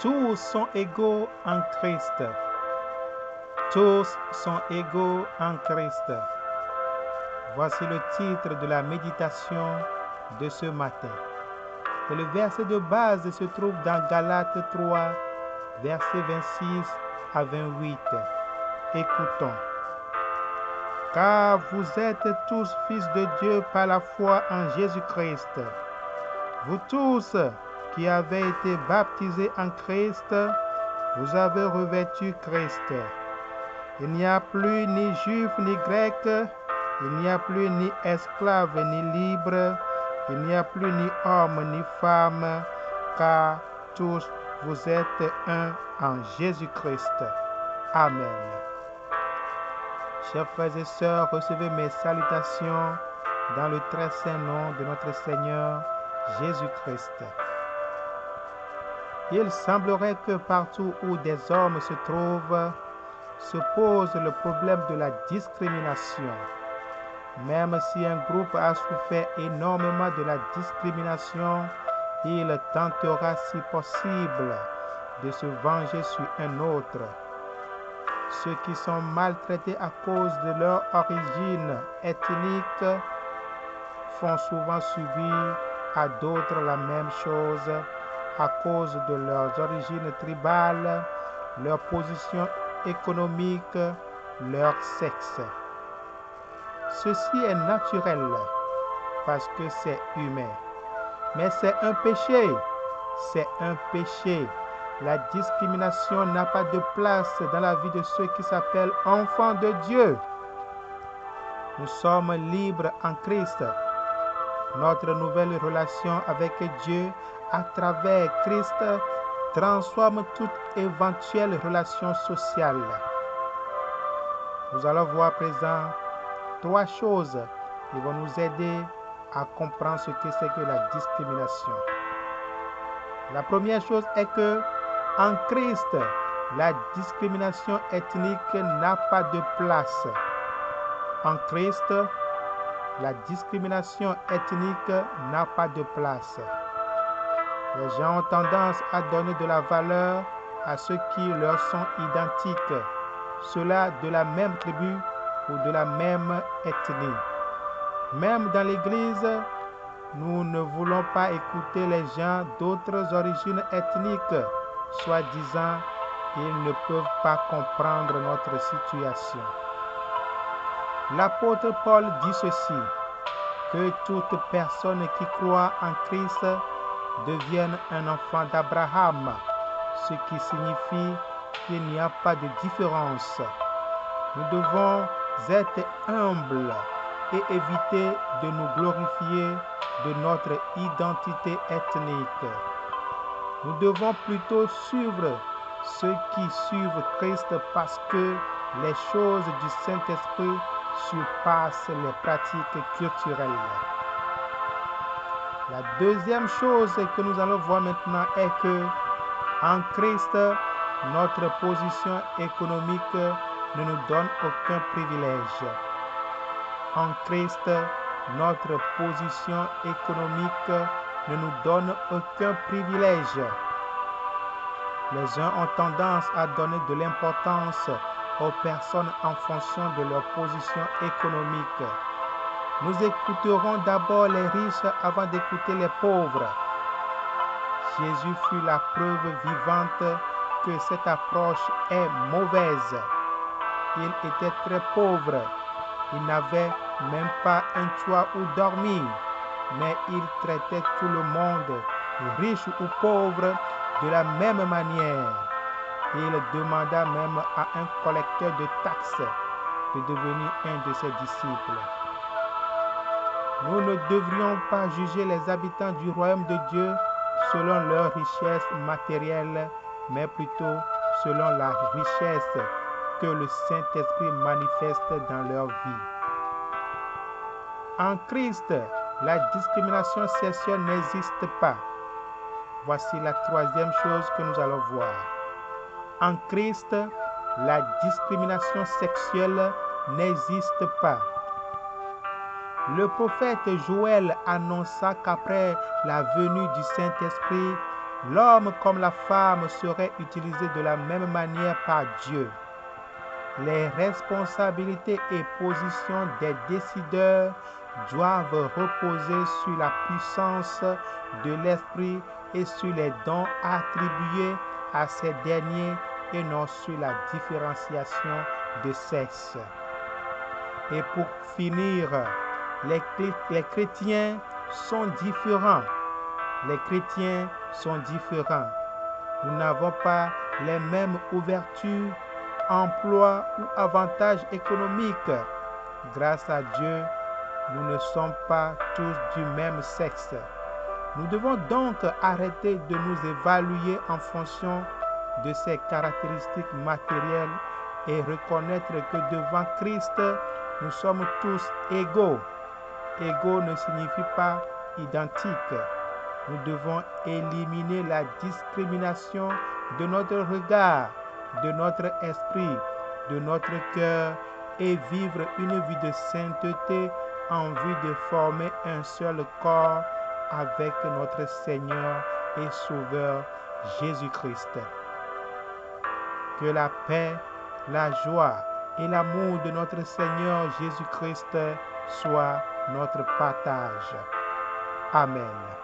Tous sont égaux en Christ. Tous sont égaux en Christ. Voici le titre de la méditation de ce matin. Et le verset de base se trouve dans Galates 3, versets 26 à 28. Écoutons. Car vous êtes tous fils de Dieu par la foi en Jésus-Christ. Vous tous qui avez été baptisés en Christ, vous avez revêtu Christ. Il n'y a plus ni juif ni grec, il n'y a plus ni esclave ni libre, il n'y a plus ni homme ni femme, car tous vous êtes un en Jésus-Christ. Amen. Chers frères et sœurs, recevez mes salutations dans le très saint nom de notre Seigneur Jésus-Christ. Il semblerait que partout où des hommes se trouvent, se pose le problème de la discrimination. Même si un groupe a souffert énormément de la discrimination, il tentera si possible de se venger sur un autre. Ceux qui sont maltraités à cause de leur origine ethnique font souvent subir à d'autres la même chose à cause de leurs origines tribales, leur position économique, leur sexe. Ceci est naturel parce que c'est humain. Mais c'est un péché. C'est un péché. La discrimination n'a pas de place dans la vie de ceux qui s'appellent enfants de Dieu. Nous sommes libres en Christ. Notre nouvelle relation avec Dieu à travers Christ transforme toute éventuelle relation sociale. Nous allons voir à présent 3 choses qui vont nous aider à comprendre ce que c'est que la discrimination. La première chose est que en Christ, la discrimination ethnique n'a pas de place. En Christ, la discrimination ethnique n'a pas de place. Les gens ont tendance à donner de la valeur à ceux qui leur sont identiques, ceux-là de la même tribu ou de la même ethnie. Même dans l'Église, nous ne voulons pas écouter les gens d'autres origines ethniques, soi-disant ils ne peuvent pas comprendre notre situation. L'apôtre Paul dit ceci, que toute personne qui croit en Christ devienne un enfant d'Abraham, ce qui signifie qu'il n'y a pas de différence. Nous devons être humbles et éviter de nous glorifier de notre identité ethnique. Nous devons plutôt suivre ceux qui suivent Christ parce que les choses du Saint-Esprit surpassent les pratiques culturelles. La deuxième chose que nous allons voir maintenant est que en Christ, notre position économique ne nous donne aucun privilège. En Christ, notre position économique ne nous donne aucun privilège. Les uns ont tendance à donner de l'importance aux personnes en fonction de leur position économique. Nous écouterons d'abord les riches avant d'écouter les pauvres. Jésus fut la preuve vivante que cette approche est mauvaise. Il était très pauvre. Il n'avait même pas un toit où dormir, mais il traitait tout le monde, riche ou pauvre, de la même manière. Il demanda même à un collecteur de taxes de devenir un de ses disciples. Nous ne devrions pas juger les habitants du royaume de Dieu selon leur richesse matérielle, mais plutôt selon la richesse que le Saint-Esprit manifeste dans leur vie. En Christ, la discrimination sexuelle n'existe pas. Voici la troisième chose que nous allons voir. En Christ, la discrimination sexuelle n'existe pas. Le prophète Joël annonça qu'après la venue du Saint-Esprit, L'homme comme la femme seraient utilisés de la même manière par Dieu. Les responsabilités et positions des décideurs doivent reposer sur la puissance de l'esprit et sur les dons attribués à ces derniers et non sur la différenciation de sexe. Et pour finir, les chrétiens sont différents. Les chrétiens sont différents. Nous n'avons pas les mêmes ouvertures, emplois ou avantages économiques. Grâce à Dieu, nous ne sommes pas tous du même sexe. Nous devons donc arrêter de nous évaluer en fonction de ces caractéristiques matérielles et reconnaître que devant Christ, nous sommes tous égaux. Égaux ne signifie pas identique. Nous devons éliminer la discrimination de notre regard, de notre esprit, de notre cœur et vivre une vie de sainteté en vue de former un seul corps avec notre Seigneur et Sauveur Jésus-Christ. Que la paix, la joie et l'amour de notre Seigneur Jésus-Christ soient notre partage. Amen.